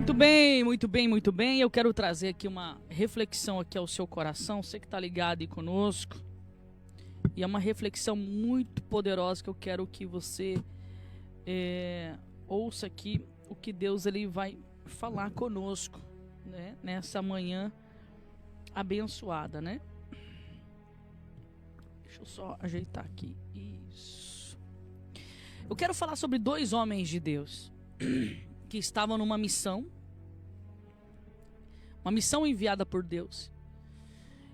Muito bem, muito bem, muito bem. Eu quero trazer aqui uma reflexão aqui ao seu coração, você que está ligado aí conosco. E é uma reflexão muito poderosa que eu quero que você ouça aqui o que Deus ele vai falar conosco, né? Nessa manhã abençoada, né? Deixa eu só ajeitar aqui. Isso. Eu quero falar sobre dois homens de Deus que estavam numa missão. Uma missão enviada por Deus.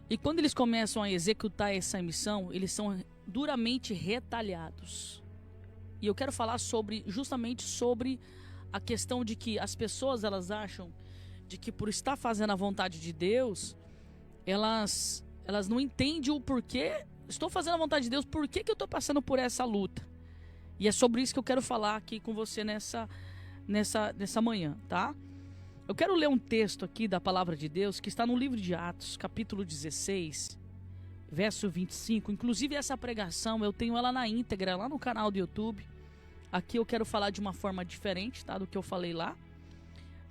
E quando eles começam a executar essa missão, eles são duramente retalhados. E eu quero falar justamente sobre a questão de que as pessoas elas acham de que por estar fazendo a vontade de Deus, elas não entendem o porquê. Estou fazendo a vontade de Deus, por que eu estou passando por essa luta? E é sobre isso que eu quero falar aqui com você nessa manhã, tá? Eu quero ler um texto aqui da palavra de Deus que está no livro de Atos, capítulo 16, verso 25. Inclusive essa pregação eu tenho ela na íntegra, lá no canal do YouTube. Aqui eu quero falar de uma forma diferente, tá? Do que eu falei lá,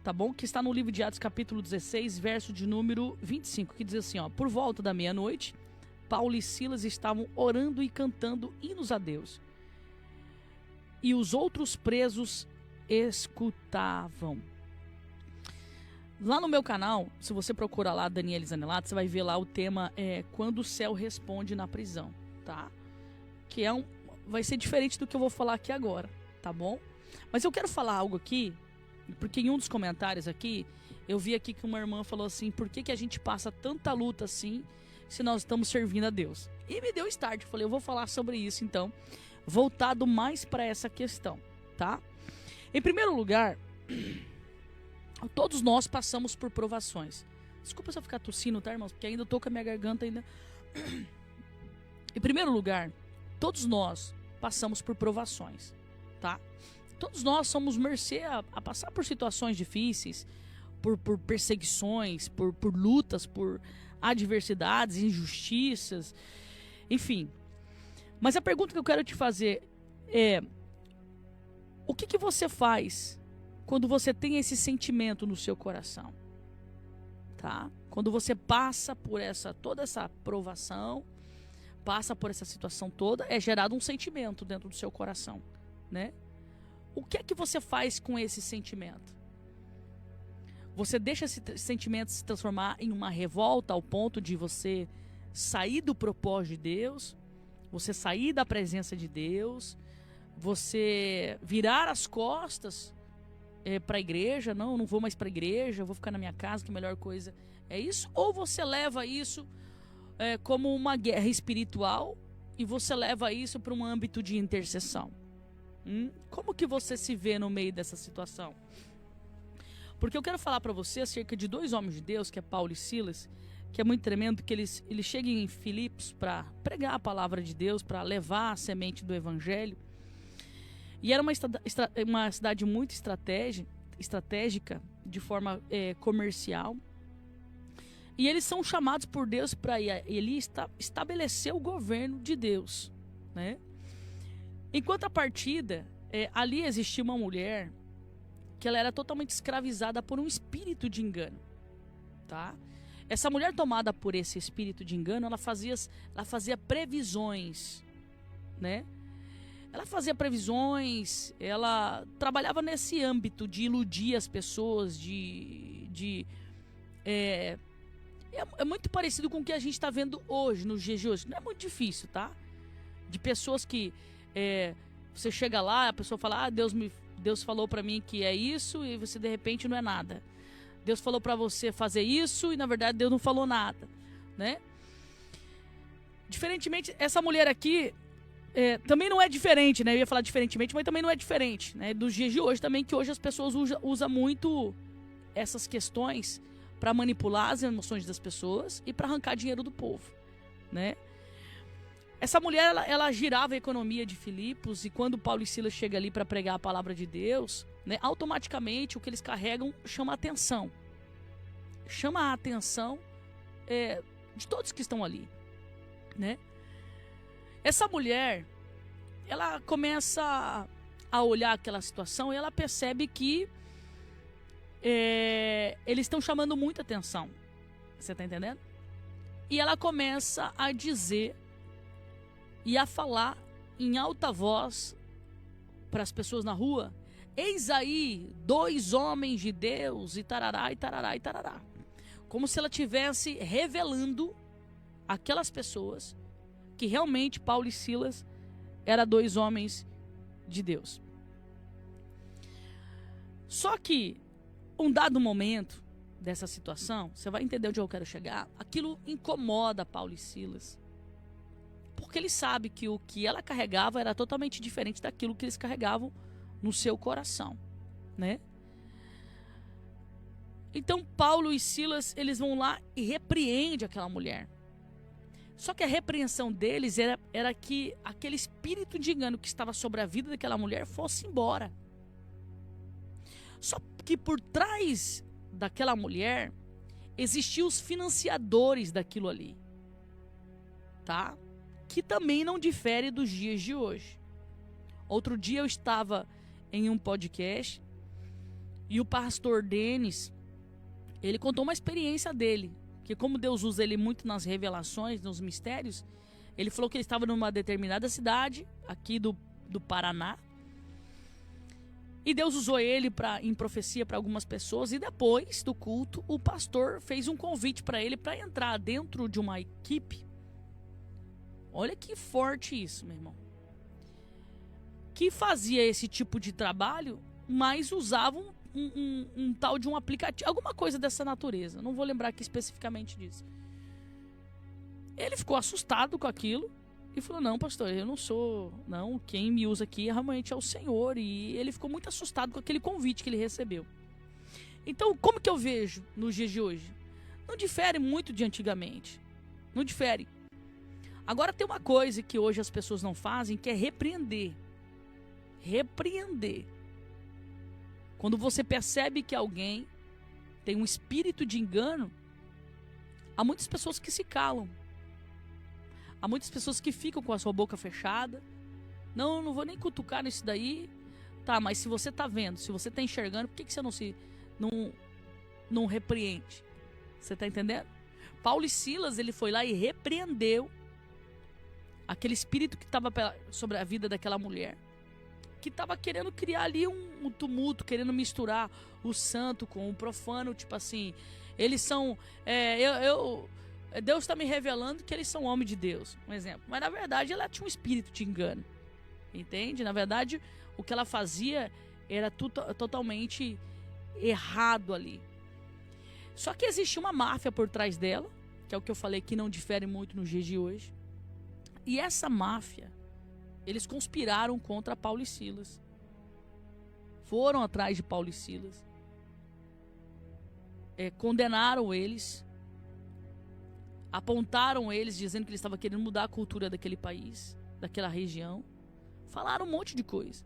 tá bom? Que está no livro de Atos, capítulo 16, verso de número 25, que diz assim, ó: por volta da meia-noite, Paulo e Silas estavam orando e cantando hinos a Deus. E os outros presos escutavam. Lá no meu canal, se você procurar lá Daniele Zanelato, você vai ver lá o tema Quando o Céu Responde na Prisão, tá? Que vai ser diferente do que eu vou falar aqui agora, tá bom? Mas eu quero falar algo aqui, porque em um dos comentários aqui, eu vi aqui que uma irmã falou assim, por que a gente passa tanta luta assim, se nós estamos servindo a Deus? E me deu start, eu falei, eu vou falar sobre isso então, voltado mais para essa questão, tá? Em primeiro lugar, todos nós passamos por provações. Desculpa se eu ficar tossindo, tá, irmãos? Porque ainda eu tô com a minha garganta ainda. Em primeiro lugar, todos nós passamos por provações, tá? Todos nós somos mercê a passar por situações difíceis, por perseguições, por lutas, por adversidades, injustiças, enfim. Mas a pergunta que eu quero te fazer é: o que você faz quando você tem esse sentimento no seu coração, tá? Quando você passa por toda essa provação, passa por essa situação toda, é gerado um sentimento dentro do seu coração, né? O que é que você faz com esse sentimento? Você deixa esse sentimento se transformar em uma revolta ao ponto de você sair do propósito de Deus, você sair da presença de Deus, você virar as costas para a igreja, não vou mais para a igreja, vou ficar na minha casa, que a melhor coisa é isso? Ou você leva isso como uma guerra espiritual e você leva isso para um âmbito de intercessão? Como que você se vê no meio dessa situação? Porque eu quero falar para você acerca de dois homens de Deus, que é Paulo e Silas, que é muito tremendo, que eles chegam em Filipos para pregar a palavra de Deus, para levar a semente do evangelho. E era uma cidade muito estratégica, de forma comercial. E eles são chamados por Deus para ele estabelecer o governo de Deus, né? Enquanto a partida, ali existia uma mulher que ela era totalmente escravizada por um espírito de engano, tá? Essa mulher, tomada por esse espírito de engano, ela fazia previsões, né? Ela fazia previsões, ela trabalhava nesse âmbito de iludir as pessoas, é muito parecido com o que a gente está vendo hoje, nos dias de hoje. Não é muito difícil, tá? De pessoas que você chega lá, a pessoa fala, Deus falou para mim que é isso, e você de repente não é nada. Deus falou para você fazer isso, e na verdade Deus não falou nada, né? Diferentemente, essa mulher aqui também não é diferente, né? Eu ia falar diferentemente, mas também não é diferente, né? Dos dias de hoje também, que hoje as pessoas usam muito essas questões para manipular as emoções das pessoas e para arrancar dinheiro do povo, né? Essa mulher, ela girava a economia de Filipos, e quando Paulo e Silas chegam ali para pregar a palavra de Deus, né, automaticamente o que eles carregam chama a atenção. Chama a atenção de todos que estão ali, né? Essa mulher, ela começa a olhar aquela situação e ela percebe que eles estão chamando muita atenção. Você está entendendo? E ela começa a dizer e a falar em alta voz para as pessoas na rua: eis aí 2 homens de Deus, e tarará, e tarará, e tarará. Como se ela estivesse revelando aquelas pessoas que realmente Paulo e Silas eram 2 homens de Deus. Só que, um dado momento dessa situação, você vai entender onde eu quero chegar, aquilo incomoda Paulo e Silas. Porque ele sabe que o que ela carregava era totalmente diferente daquilo que eles carregavam no seu coração, né? Então Paulo e Silas, eles vão lá e repreendem aquela mulher. Só que a repreensão deles era que aquele espírito de engano que estava sobre a vida daquela mulher fosse embora. Só que por trás daquela mulher existiam os financiadores daquilo ali, tá? Que também não difere dos dias de hoje. Outro dia eu estava em um podcast e o pastor Denis, ele contou uma experiência dele, que como Deus usa ele muito nas revelações, nos mistérios, ele falou que ele estava numa determinada cidade aqui do Paraná, e Deus usou ele em profecia para algumas pessoas, e depois do culto o pastor fez um convite para ele para entrar dentro de uma equipe. Olha que forte isso, meu irmão. Que fazia esse tipo de trabalho, mas usavam um tal de um aplicativo, alguma coisa dessa natureza. Não vou lembrar aqui especificamente disso. Ele ficou assustado com aquilo e falou: não, pastor, eu não sou, não, quem me usa aqui realmente é o Senhor. E ele ficou muito assustado com aquele convite que ele recebeu. Então, como que eu vejo nos dias de hoje? Não difere muito de antigamente. Não difere. Agora tem uma coisa que hoje as pessoas não fazem, que é repreender. Repreender. Quando você percebe que alguém tem um espírito de engano, há muitas pessoas que se calam. Há muitas pessoas que ficam com a sua boca fechada. Não, eu não vou nem cutucar nisso daí. Tá, mas se você tá vendo, se você tá enxergando, por que você não repreende? Você tá entendendo? Paulo e Silas, ele foi lá e repreendeu aquele espírito que estava sobre a vida daquela mulher, que estava querendo criar ali um tumulto, querendo misturar o santo com o profano, tipo assim, eles são, Deus está me revelando que eles são homens de Deus, um exemplo. Mas na verdade ela tinha um espírito de engano, entende? Na verdade o que ela fazia era totalmente errado ali. Só que existe uma máfia por trás dela, que é o que eu falei que não difere muito nos dias de hoje. E essa máfia, eles conspiraram contra Paulo e Silas. Foram atrás de Paulo e Silas. Condenaram eles. Apontaram eles, dizendo que eles estavam querendo mudar a cultura daquele país, daquela região. Falaram um monte de coisa.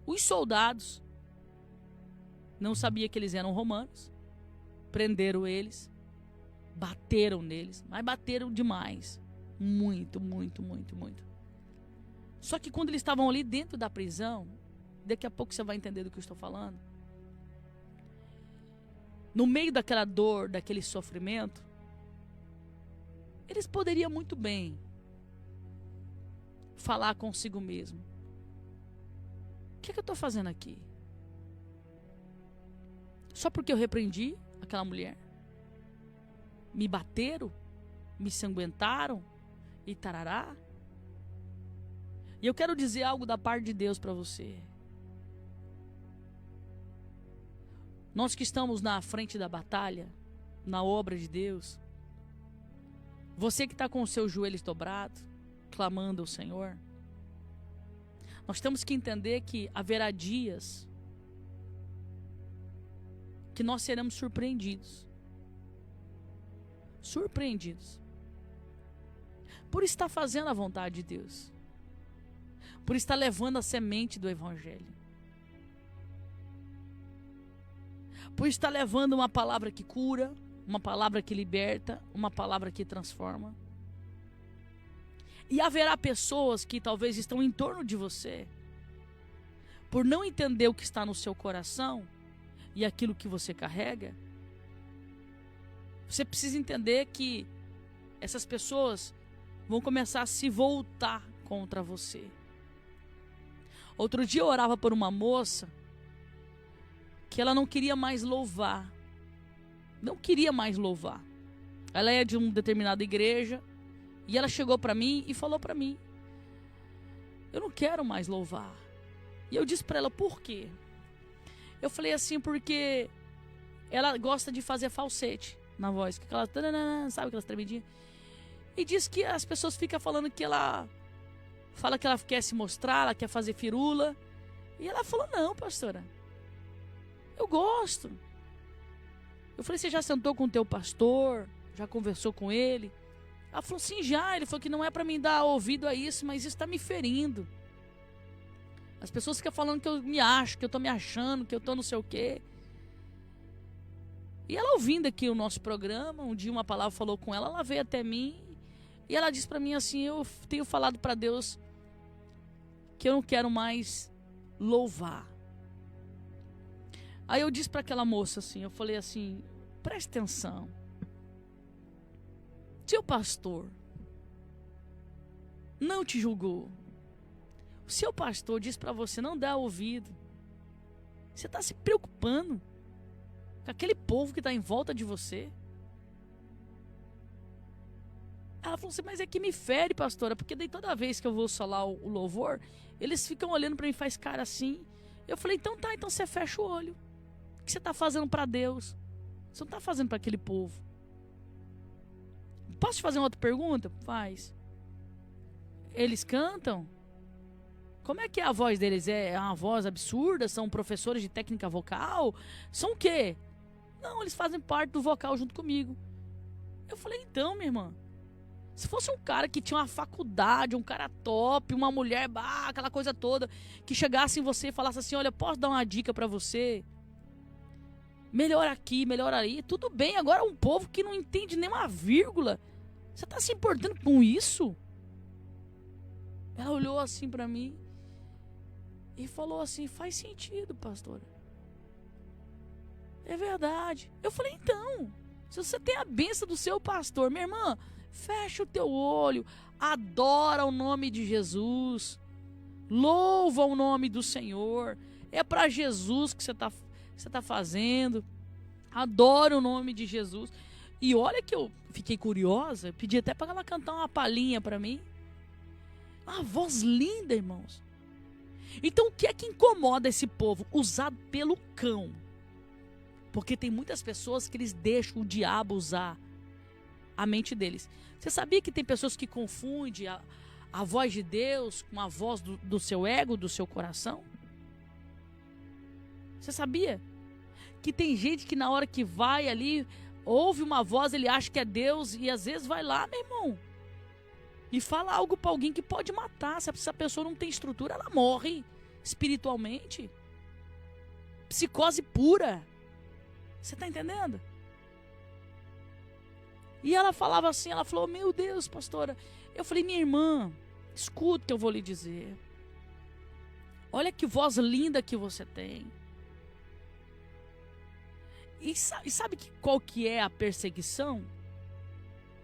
Os soldados não sabiam que eles eram romanos. Prenderam eles. Bateram neles. Mas bateram demais. Muito, muito, muito, muito. Só que quando eles estavam ali dentro da prisão, daqui a pouco você vai entender do que eu estou falando. No meio daquela dor, daquele sofrimento, eles poderiam muito bem falar consigo mesmo: o que é que eu estou fazendo aqui? Só porque eu repreendi aquela mulher? Me bateram? Me sanguentaram? E tarará? E eu quero dizer algo da parte de Deus para você. Nós que estamos na frente da batalha, na obra de Deus, você que está com os seus joelhos dobrados, clamando ao Senhor, nós temos que entender que haverá dias que nós seremos surpreendidos. Surpreendidos. Por estar fazendo a vontade de Deus. Por estar levando a semente do Evangelho. Por estar levando uma palavra que cura, uma palavra que liberta, uma palavra que transforma. E haverá pessoas que talvez estão em torno de você, por não entender o que está no seu coração, e aquilo que você carrega, você precisa entender que essas pessoas vão começar a se voltar contra você. Outro dia eu orava por uma moça que ela não queria mais louvar. Não queria mais louvar. Ela é de uma determinada igreja e ela chegou para mim e falou para mim: eu não quero mais louvar. E eu disse para ela: por quê? Eu falei assim: porque ela gosta de fazer falsete na voz, que ela, sabe aquelas tremidinhas? E diz que as pessoas ficam falando que ela fala que ela quer se mostrar, ela quer fazer firula. E ela falou: não, pastora, eu gosto. Eu falei: você já sentou com o teu pastor? Já conversou com ele? Ela falou: sim, já. Ele falou que não é para mim dar ouvido a isso, mas isso está me ferindo. As pessoas ficam falando que eu me acho, que eu tô me achando, que eu tô não sei o quê. E ela ouvindo aqui o nosso programa, um dia uma palavra falou com ela, ela veio até mim e ela disse para mim assim: eu tenho falado para Deus que eu não quero mais louvar. Aí eu disse para aquela moça assim, eu falei assim: preste atenção. Seu pastor não te julgou. O seu pastor disse para você não dar ouvido. Você está se preocupando com aquele povo que está em volta de você? Ela falou assim: mas é que me fere, pastora, porque daí toda vez que eu vou solar o louvor, eles ficam olhando para mim e faz cara assim. Eu falei: então tá, então você fecha o olho. O que você está fazendo para Deus? Você não está fazendo para aquele povo. Posso te fazer uma outra pergunta? Faz. Eles cantam? Como é que é a voz deles? É uma voz absurda? São professores de técnica vocal? São o quê? Não, eles fazem parte do vocal junto comigo. Eu falei: então, minha irmã, se fosse um cara que tinha uma faculdade, um cara top, uma mulher, aquela coisa toda, que chegasse em você e falasse assim: olha, posso dar uma dica pra você? Melhor aqui, melhor ali. Tudo bem, agora um povo que não entende nem uma vírgula. Você tá se importando com isso? Ela olhou assim pra mim e falou assim: faz sentido, pastora. É verdade. Eu falei: então, se você tem a bênção do seu pastor, minha irmã, fecha o teu olho, adora o nome de Jesus, louva o nome do Senhor. É para Jesus que você tá fazendo. Adora o nome de Jesus. E olha que eu fiquei curiosa, pedi até para ela cantar uma palhinha para mim. Uma voz linda, irmãos. Então o que é que incomoda esse povo? Usado pelo cão. Porque tem muitas pessoas que eles deixam o diabo usar a mente deles. Você sabia que tem pessoas que confundem a voz de Deus com a voz do seu ego, do seu coração? Você sabia? Que tem gente que na hora que vai ali, ouve uma voz, ele acha que é Deus e às vezes vai lá, meu irmão, e fala algo para alguém que pode matar. Se essa pessoa não tem estrutura, ela morre espiritualmente. Psicose pura. Você tá entendendo? E ela falava assim, ela falou: meu Deus, pastora. Eu falei: minha irmã, escuta o que eu vou lhe dizer. Olha que voz linda que você tem. E sabe qual que é a perseguição?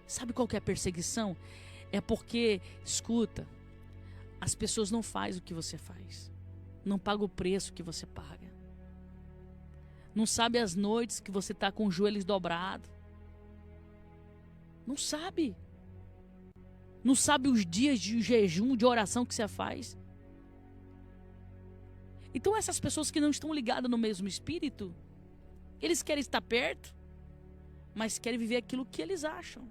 Sabe qual que é a perseguição? É porque, escuta, as pessoas não fazem o que você faz. Não pagam o preço que você paga. Não sabe as noites que você está com os joelhos dobrados. Não sabe. Não sabe os dias de jejum, de oração que você faz. Então essas pessoas que não estão ligadas no mesmo espírito, eles querem estar perto, mas querem viver aquilo que eles acham,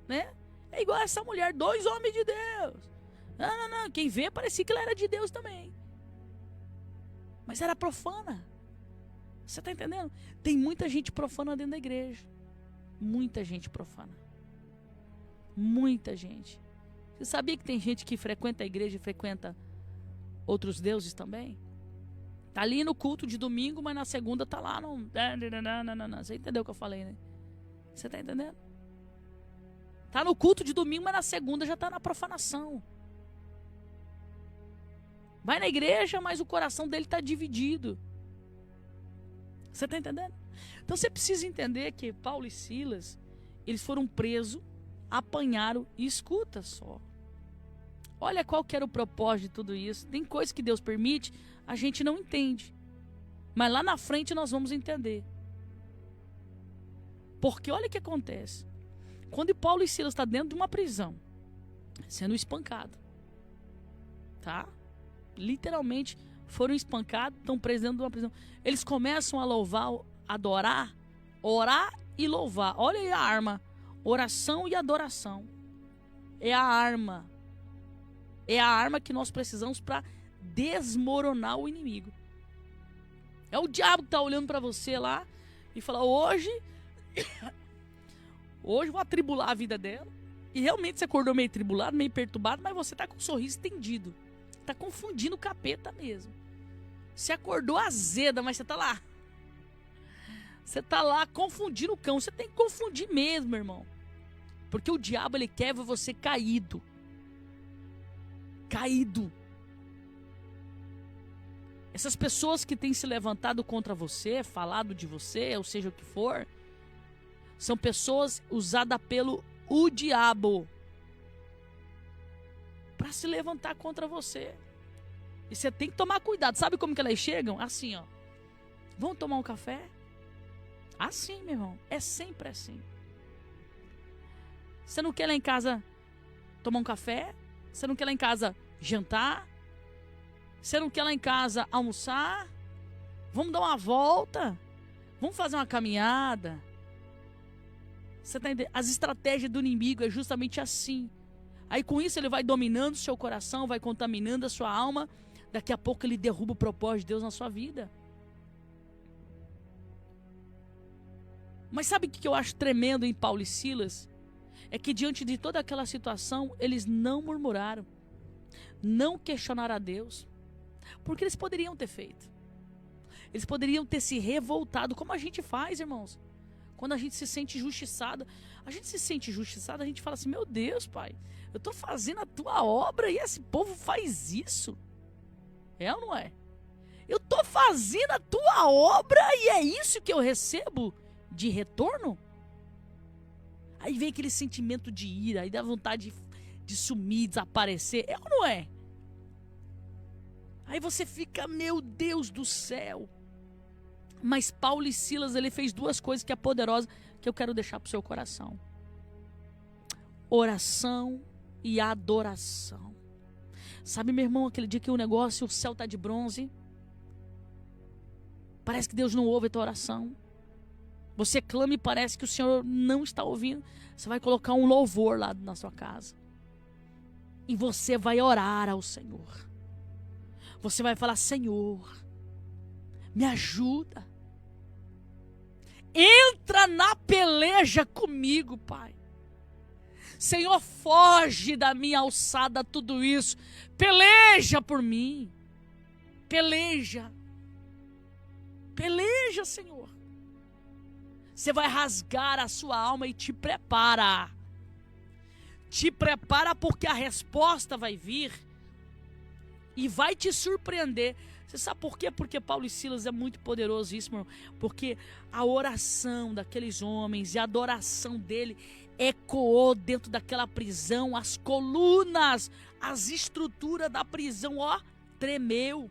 né? É igual essa mulher, 2 homens de Deus. Não. Quem vê parecia que ela era de Deus também. Mas era profana. Você está entendendo? Tem muita gente profana dentro da igreja. Muita gente profana. Muita gente. Você sabia que tem gente que frequenta a igreja e frequenta outros deuses também? Tá ali no culto de domingo, mas na segunda tá lá no... Você entendeu o que eu falei, né? Você tá entendendo? Tá no culto de domingo, mas na segunda já tá na profanação. Vai na igreja, mas o coração dele tá dividido. Você está entendendo? Então você precisa entender que Paulo e Silas, eles foram presos, apanharam e escuta só. Olha qual que era o propósito de tudo isso. Tem coisa que Deus permite, a gente não entende. Mas lá na frente nós vamos entender. Porque olha o que acontece. Quando Paulo e Silas estão dentro de uma prisão, sendo espancado, tá? Literalmente foram espancados, estão presos dentro de uma prisão. Eles começam a louvar, adorar, orar e louvar. Olha aí a arma. Oração e adoração. É a arma. É a arma que nós precisamos para desmoronar o inimigo. É o diabo que está olhando para você lá e fala, hoje eu vou atribular a vida dela. E realmente você acordou meio tribulado, meio perturbado, mas você está com um sorriso estendido. Está confundindo o capeta mesmo. Você acordou azeda, mas você está lá. Você está lá confundindo o cão. Você tem que confundir mesmo, irmão. Porque o diabo, ele quer ver você caído. Caído. Essas pessoas que têm se levantado contra você, falado de você, ou seja o que for, são pessoas usadas pelo diabo para se levantar contra você. E você tem que tomar cuidado. Sabe como que elas chegam? Assim, ó. Vamos tomar um café? Assim, meu irmão. É sempre assim. Você não quer lá em casa tomar um café? Você não quer lá em casa jantar? Você não quer lá em casa almoçar? Vamos dar uma volta? Vamos fazer uma caminhada? Você tá entendendo? As estratégias do inimigo é justamente assim. Aí com isso ele vai dominando o seu coração, vai contaminando a sua alma. Daqui a pouco ele derruba o propósito de Deus na sua vida. Mas sabe o que eu acho tremendo em Paulo e Silas? É que diante de toda aquela situação, eles não murmuraram. Não questionaram a Deus. Porque eles poderiam ter feito. Eles poderiam ter se revoltado, como a gente faz, irmãos. Quando a gente se sente injustiçado, a gente fala assim, meu Deus, pai, eu estou fazendo a tua obra e esse povo faz isso. É ou não é? Eu estou fazendo a tua obra e é isso que eu recebo de retorno? Aí vem aquele sentimento de ira, aí dá vontade de sumir, desaparecer. É ou não é? Aí você fica, meu Deus do céu. Mas Paulo e Silas, ele fez duas coisas que é poderosa, que eu quero deixar para o seu coração. Oração e adoração. Sabe, meu irmão, aquele dia que o céu está de bronze. Parece que Deus não ouve a tua oração. Você clama e parece que o Senhor não está ouvindo. Você vai colocar um louvor lá na sua casa. E você vai orar ao Senhor. Você vai falar, Senhor, me ajuda. Entra na peleja comigo, Pai. Senhor, foge da minha alçada tudo isso. Peleja por mim. Peleja. Peleja, Senhor. Você vai rasgar a sua alma e te prepara. Te prepara porque a resposta vai vir e vai te surpreender. Você sabe por quê? Porque Paulo e Silas é muito poderoso isso, meu irmão. Porque a oração daqueles homens e a adoração dele ecoou dentro daquela prisão. As colunas, as estruturas da prisão, ó, tremeu.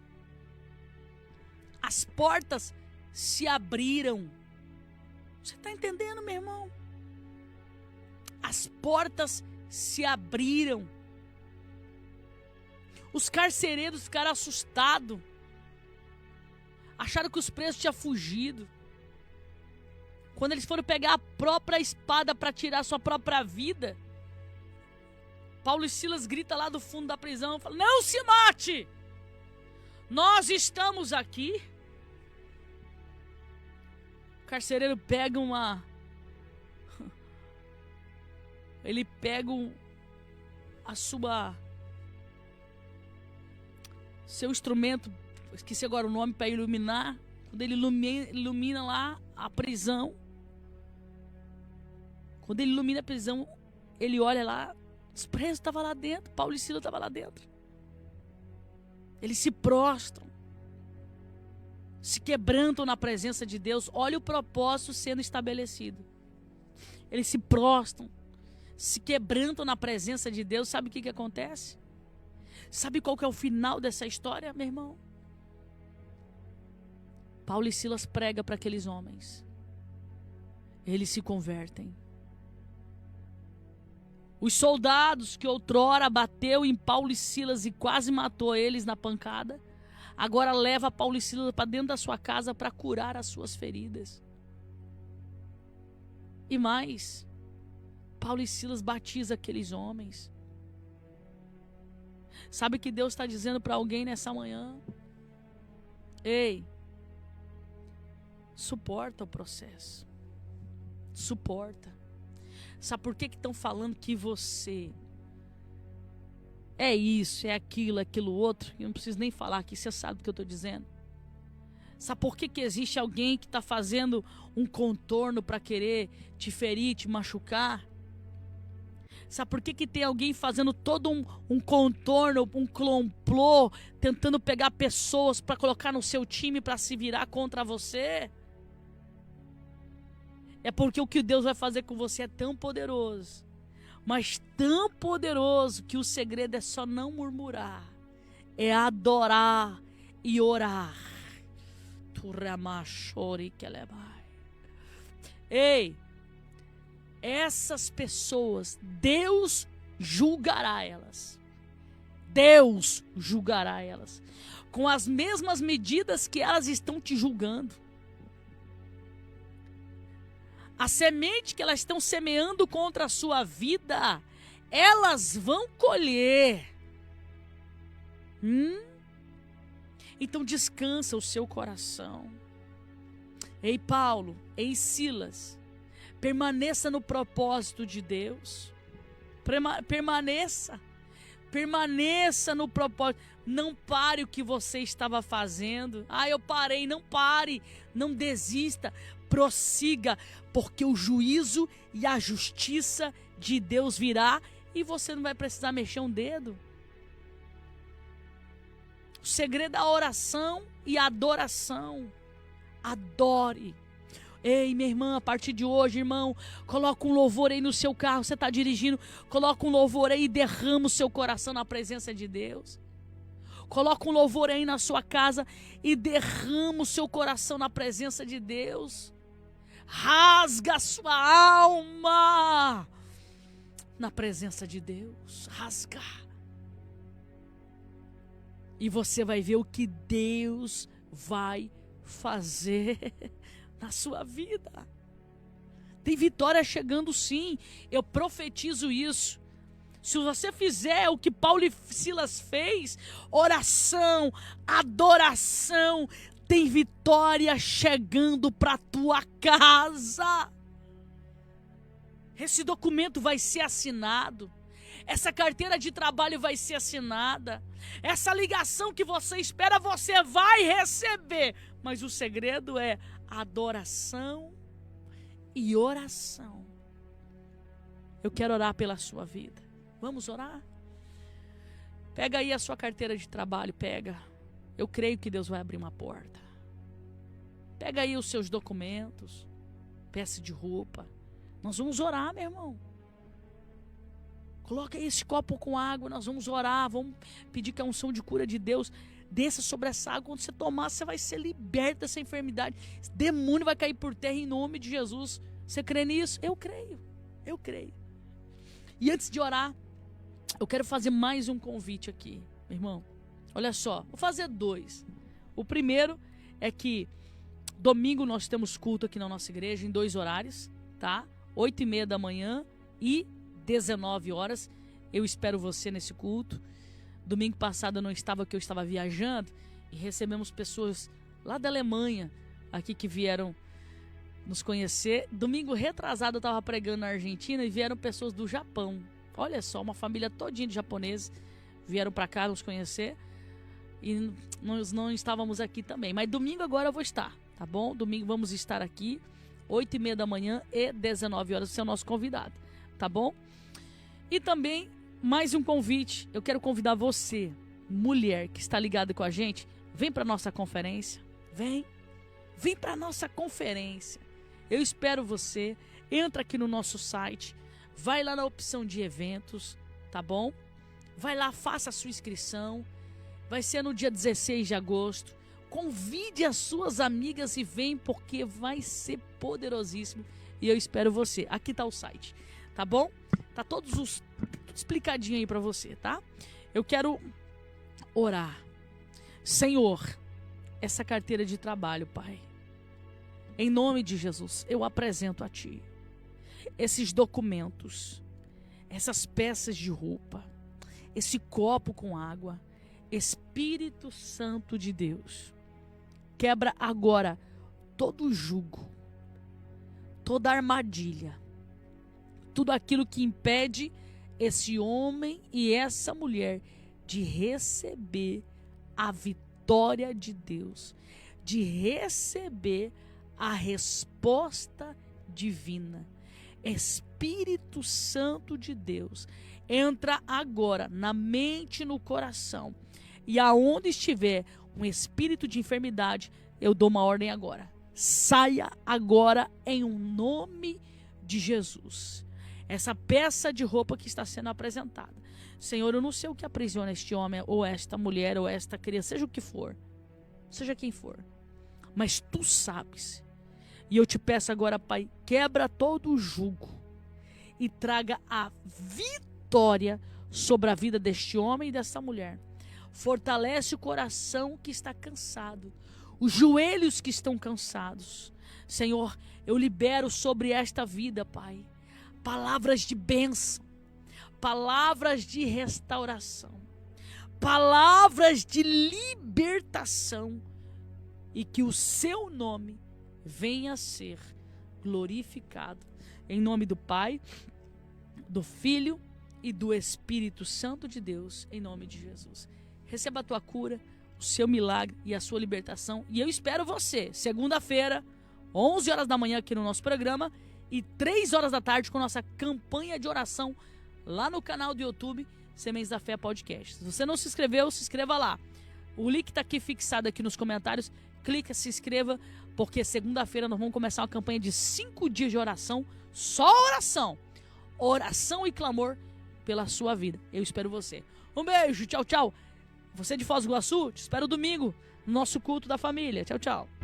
As portas se abriram. Você está entendendo, meu irmão? As portas se abriram. Os carcereiros ficaram assustados. Acharam que os presos tinham fugido. Quando eles foram pegar a própria espada para tirar a sua própria vida, Paulo e Silas gritam lá do fundo da prisão e falam, não se mate! Nós estamos aqui. O carcereiro pega ele pega seu instrumento, esqueci agora o nome, para iluminar. Quando ele ilumina lá a prisão, quando ele ilumina a prisão, ele olha lá, os presos estavam lá dentro, Paulo e Silas estavam lá dentro. Eles se prostram. se quebrantam na presença de Deus, olha o propósito sendo estabelecido. Eles se prostram, se quebrantam na presença de Deus. Sabe o que acontece? Sabe qual que é o final dessa história, meu irmão? Paulo e Silas pregam para aqueles homens. Eles se convertem. Os soldados que outrora bateu em Paulo e Silas e quase matou eles na pancada, agora leva Paulo e Silas para dentro da sua casa para curar as suas feridas. E mais, Paulo e Silas batizam aqueles homens. Sabe o que Deus está dizendo para alguém nessa manhã? Ei, suporta o processo. Suporta. Sabe por que estão falando que você é isso, é aquilo outro? Eu não preciso nem falar aqui, você sabe o que eu estou dizendo. Sabe por que existe alguém que está fazendo um contorno para querer te ferir, te machucar? Sabe por que tem alguém fazendo todo um contorno, um complô, tentando pegar pessoas para colocar no seu time para se virar contra você? É porque o que Deus vai fazer com você é tão poderoso, mas tão poderoso, que o segredo é só não murmurar, é adorar e orar. Ei, essas pessoas, Deus julgará elas. Deus julgará elas com as mesmas medidas que elas estão te julgando. A semente que elas estão semeando contra a sua vida, elas vão colher. Então descansa o seu coração. Ei, Paulo, ei, Silas, permaneça no propósito de Deus. Permaneça no propósito. Não pare o que você estava fazendo. Eu parei. Não pare, não desista. Prossiga, porque o juízo e a justiça de Deus virá e você não vai precisar mexer um dedo. O segredo é a oração e a adoração. Adore. Ei, minha irmã, a partir de hoje, irmão, coloca um louvor aí no seu carro, você está dirigindo, coloca um louvor aí e derrama o seu coração na presença de Deus. Coloca um louvor aí na sua casa e derrama o seu coração na presença de Deus. Rasga a sua alma na presença de Deus. Rasga. E você vai ver o que Deus vai fazer na sua vida. Tem vitória chegando, sim. Eu profetizo isso. Se você fizer o que Paulo e Silas fez, oração, adoração, tem vitória chegando para tua casa. Esse documento vai ser assinado. Essa carteira de trabalho vai ser assinada. Essa ligação que você espera, você vai receber. Mas o segredo é adoração e oração. Eu quero orar pela sua vida. Vamos orar? Pega aí a sua carteira de trabalho, pega. Eu creio que Deus vai abrir uma porta. Pega aí os seus documentos, peça de roupa. Nós vamos orar, meu irmão. Coloca aí esse copo com água, nós vamos orar, vamos pedir que a unção de cura de Deus desça sobre essa água. Quando você tomar, você vai ser liberto dessa enfermidade. Esse demônio vai cair por terra em nome de Jesus. Você crê nisso? Eu creio. E antes de orar, eu quero fazer mais um convite aqui, meu irmão. Olha só, vou fazer 2. O primeiro é que domingo nós temos culto aqui na nossa igreja em 2 horários, tá? 8h30 da manhã e 19 horas. Eu espero você nesse culto. Domingo passado eu não estava, porque eu estava viajando, e recebemos pessoas lá da Alemanha aqui que vieram nos conhecer. Domingo retrasado eu estava pregando na Argentina e vieram pessoas do Japão. Olha só, uma família todinha de japoneses vieram para cá nos conhecer e nós não estávamos aqui também. Mas domingo agora eu vou estar, tá bom? Domingo vamos estar aqui, 8h30 da manhã e 19 horas. Você é o nosso convidado, tá bom? E também mais um convite. Eu quero convidar você, mulher que está ligada com a gente, vem para nossa conferência. Vem para nossa conferência. Eu espero você. Entra aqui no nosso site, vai lá na opção de eventos, tá bom? Vai lá, faça a sua inscrição. Vai ser no dia 16 de agosto. Convide as suas amigas e vem, porque vai ser poderosíssimo. E eu espero você. Aqui tá o site, tá bom? Tá tudo explicadinho aí para você, tá? Eu quero orar. Senhor, essa carteira de trabalho, Pai, em nome de Jesus, eu apresento a Ti esses documentos, essas peças de roupa, esse copo com água. Espírito Santo de Deus, quebra agora todo o jugo, toda armadilha, tudo aquilo que impede esse homem e essa mulher de receber a vitória de Deus, de receber a resposta divina. Espírito Santo de Deus, entra agora na mente e no coração, e aonde estiver um espírito de enfermidade, eu dou uma ordem agora. Saia agora em um nome de Jesus. Essa peça de roupa que está sendo apresentada, Senhor, eu não sei o que aprisiona este homem, ou esta mulher, ou esta criança, seja o que for, seja quem for, mas Tu sabes. E eu te peço agora, Pai, quebra todo o jugo e traga a vitória sobre a vida deste homem e desta mulher. Fortalece o coração que está cansado, os joelhos que estão cansados. Senhor, eu libero sobre esta vida, Pai, palavras de bênção, palavras de restauração, palavras de libertação, e que o Seu nome venha a ser glorificado. Em nome do Pai, do Filho e do Espírito Santo de Deus, em nome de Jesus. Receba a tua cura, o seu milagre e a sua libertação. E eu espero você, segunda-feira, 11 horas da manhã aqui no nosso programa e 3 horas da tarde com nossa campanha de oração lá no canal do YouTube Sementes da Fé Podcast. Se você não se inscreveu, se inscreva lá. O link está aqui fixado aqui nos comentários. Clica, se inscreva, porque segunda-feira nós vamos começar uma campanha de 5 dias de oração. Só oração. Oração e clamor pela sua vida. Eu espero você. Um beijo, tchau, tchau. Você de Foz do Iguaçu, te espero domingo no nosso culto da família. Tchau, tchau.